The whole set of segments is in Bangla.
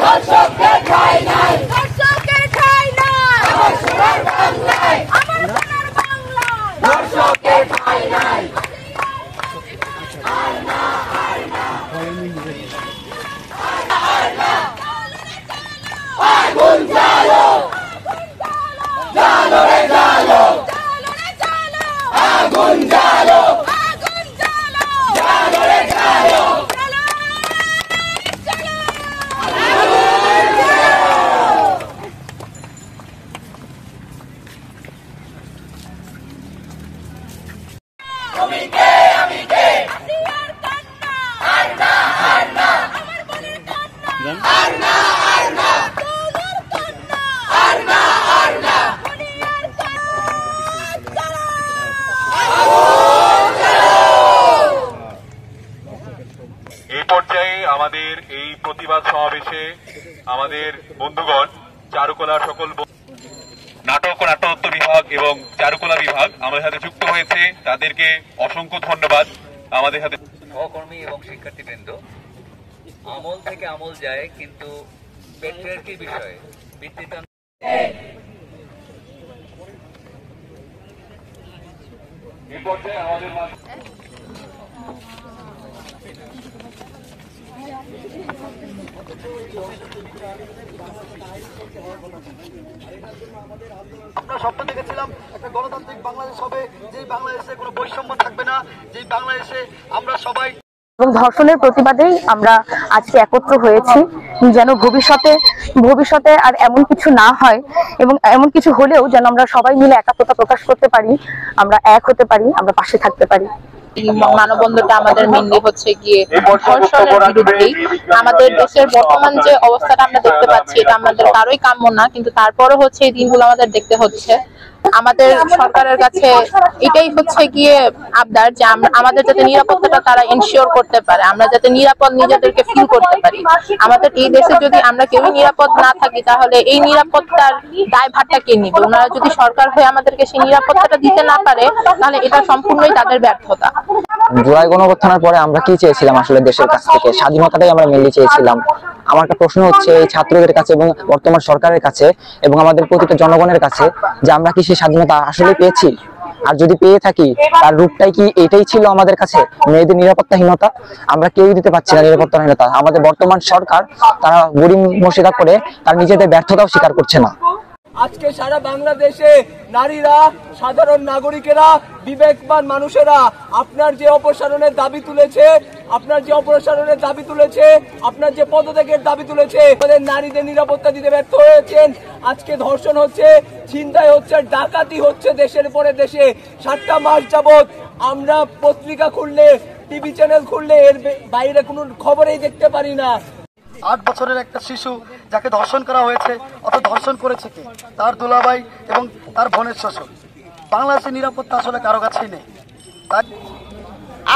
দর্শককে ঠাঁই নাই, দর্শককে ঠাঁই নাই, আমার সোনার বাংলায়, আমার সোনার বাংলায়, দর্শককে ঠাঁই নাই। আর না, আর না, আর না, আগুন জ্বালো, জ্বালো রে জ্বালো, আগুন জ্বালো, আগুন জ্বালো, জ্বালো রে জ্বালো, আমি কে, আমি কে, আসিয়ার কান্না, আর না, আর না, আমার বোনের কান্না, আর না, আর না, তোদের কান্না, আর না, আর না, দুনিয়ার কান্না, এই পর্যায়ে আমাদের এই প্রতিবাদ সমাবেশে আমাদের বন্ধুগণ চারুকলার সকল নাটক ও নাট্যোত্ত বিভাগ এবং চারুকলা বিভাগ আমাদের সাথে যুক্ত হয়েছে, তাদেরকে অসংখ্য ধন্যবাদ। আমাদের সাথে সহকর্মী এবং শিক্ষার্থীবৃন্দ, আমল থেকে আমল যায়, কিন্তু পেট্রিয়ার্কি বিষয়ে ভিত্তিতে এই পর্যায়ে আমাদের আমরা স্বপ্ন দেখেছিলাম একটা গণতান্ত্রিক বাংলাদেশ হবে, যে বাংলাদেশে কোনো বৈষম্য থাকবে না, যে বাংলাদেশে আমরা সবাই এবং ধর্ষণের প্রতিবাদেই আমরা আজকে একত্র হয়েছি, যেন ভবিষ্যতে আর এমন কিছু না হয়, এবং এমন কিছু হলেও যেন আমরা সবাই মিলে একাত্মতা প্রকাশ করতে পারি, আমরা এক হতে পারি, আমরা পাশে থাকতে পারি। মানববন্ধনটা আমাদের মেইনলি হচ্ছে গিয়ে ধর্ষণের বিরুদ্ধেই। আমাদের দেশের বর্তমান যে অবস্থাটা আমরা দেখতে পাচ্ছি, এটা আমাদের কারোই কাম্য না, কিন্তু তারপরও হচ্ছে এই দিনগুলো আমাদের দেখতে হচ্ছে। আমাদের সরকারের কাছে এটাই হচ্ছে গিয়ে আবদার যে আমাদের যাতে নিরাপত্তাটা তারা এনশিওর করতে পারে, আমরা যাতে নিরাপদ নিজেদেরকে ফিল করতে পারি। আমাদের এই দেশে যদি আমরা কেউই নিরাপদ না থাকি, তাহলে এই নিরাপত্তার দায়ভারটা কে নিবে? ওনারা যদি সরকার হয়ে আমাদেরকে সেই নিরাপত্তাটা দিতে না পারে, তাহলে এটা সম্পূর্ণই তাদের ব্যর্থতা। জুলাই গণঅভ্যুত্থানের পরে আমরা কি চেয়েছিলাম আসলে দেশের কাছ থেকে? স্বাধীনতাটাই আমরা মেনলি চেয়েছিলাম। আমার একটা প্রশ্ন হচ্ছে এই ছাত্রদের কাছে এবং বর্তমান সরকারের কাছে এবং আমাদের প্রতিটা জনগণের কাছে, যে আমরা কি সেই স্বাধীনতা আসলে পেয়েছি? আর যদি পেয়ে থাকি, তার রূপটাই কি এটাই ছিল আমাদের কাছে? মেয়েদের নিরাপত্তাহীনতা আমরা কেউই দিতে পারছি না। নিরাপত্তাহীনতা আমাদের বর্তমান সরকার, তারা গরিব মসিদা করে তার নিজেদের ব্যর্থতাও স্বীকার করছে না। আজকে সারা বাংলাদেশে নারীরা, সাধারণ নাগরিকেরা, বিবেকবান মানুষেরা আপনার যে অপসারণের দাবি তুলেছে, আপনার যে পদত্যাগের দাবি তুলেছে, আমাদের নারীদের নিরাপত্তা দিতে ব্যর্থ হয়েছেন। আজকে ধর্ষণ হচ্ছে, ছিনতাই হচ্ছে, ডাকাতি হচ্ছে দেশের পরে দেশে। 7টা মাস যাবৎ আমরা পত্রিকা খুললে, টিভি চ্যানেল খুললে এর বাইরে কোনো খবরেই দেখতে পারি না। 8 বছরের একটা শিশু যাকে ধর্ষণ করা হয়েছে, অর্থাৎ ধর্ষণ করেছে কে? তার দুলাভাই এবং তার বোনের শ্বশুর। বাংলাদেশের নিরাপত্তা আসলে কারো কাছেই নেই।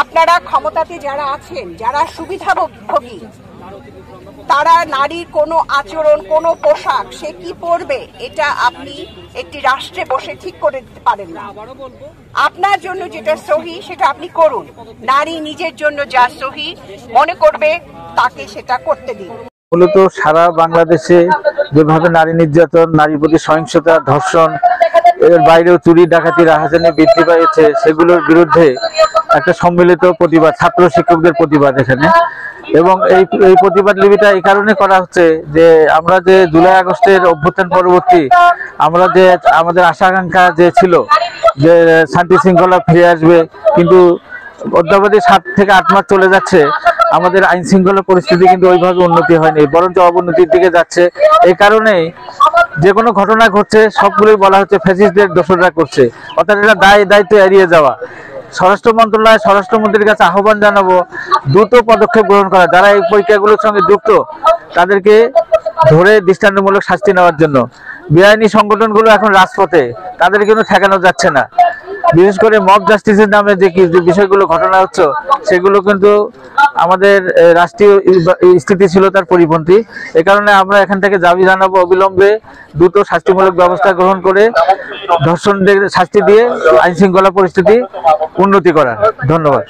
আপনারা ক্ষমতাতে যারা আছেন, যারা সুবিধাভোগী, তারা নারীর কোনো আচরণ, কোনো পোশাক সে কি পরবে, এটা আপনি একটি রাষ্ট্রে বসে ঠিক করে দিতে পারেন না। আপনার জন্য যেটা সহি সেটা আপনি করুন, নারী নিজের জন্য যা সহি মনে করবে তাকে সেটা করতে দিন। মূলত সারা বাংলাদেশে যেভাবে নারী নির্যাতন, নারীর প্রতি সহিংসতা, ধর্ষণ, এর বাইরেও চুরি, ডাকাতি, রাহাজানি বৃদ্ধি পেয়েছে, সেগুলোর বিরুদ্ধে একটা সম্মিলিত প্রতিবাদ, ছাত্র শিক্ষকদের প্রতিবাদ এখানে। এবং এই প্রতিবাদ লিপিটা এই কারণে করা হচ্ছে যে আমরা যে জুলাই আগস্টের অভ্যুত্থান পরবর্তী আমরা যে আমাদের আশা আকাঙ্ক্ষা যে ছিল যে শান্তি শৃঙ্খলা ফিরে আসবে, কিন্তু অদ্যাবধি 7 থেকে 8 মাস চলে যাচ্ছে, আমাদের আইন শৃঙ্খলা পরিস্থিতি কিন্তু ওইভাবে উন্নতি হয়নি, বরঞ্চ অবনতির দিকে যাচ্ছে। এই কারণেই যে কোনো ঘটনা ঘটছে সবগুলোই বলা হচ্ছে ফ্যাসিস্টদের দোসররা করছে, অর্থাৎ এটা দায়িত্ব এড়িয়ে যাওয়া। স্বরাষ্ট্র মন্ত্রণালয়, স্বরাষ্ট্রমন্ত্রীর কাছে আহ্বান জানাবো দ্রুত পদক্ষেপ গ্রহণ করা, যারা এই পরীক্ষাগুলোর সঙ্গে যুক্ত তাদেরকে ধরে দৃষ্টান্তমূলক শাস্তি নেওয়ার জন্য। বেআইনি সংগঠনগুলো এখন রাজপথে, তাদের কিন্তু ঠেকানো যাচ্ছে না। বিশেষ করে মব জাস্টিসের নামে যে বিষয়গুলো ঘটনা হচ্ছে, সেগুলো কিন্তু আমাদের রাষ্ট্রীয় স্থিতিশীলতার পরিপন্থী। এ কারণে আমরা এখান থেকে দাবি জানাবো অবিলম্বে দ্রুত শাস্তিমূলক ব্যবস্থা গ্রহণ করে ধর্ষণদের শাস্তি দিয়ে আইন শৃঙ্খলা পরিস্থিতি উন্নতি করা। ধন্যবাদ।